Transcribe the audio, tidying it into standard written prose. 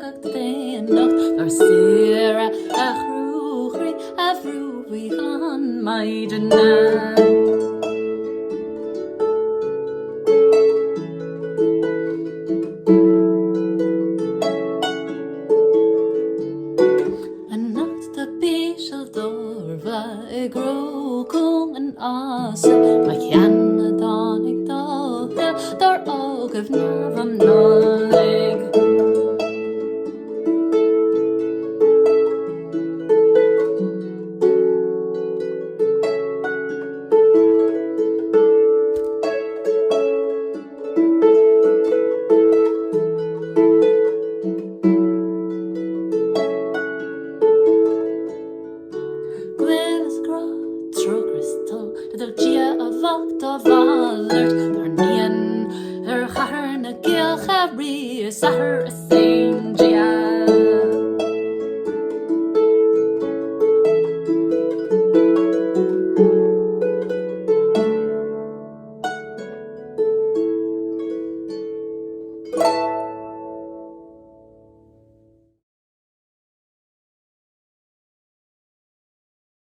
ag déanacht ar sira a chrúchrí a bhrúbhí gan maidena. Anocht the bíseal dorva I grócung an asa ma cheanna dánig dótha dar ógah neamh Nollag. Sahar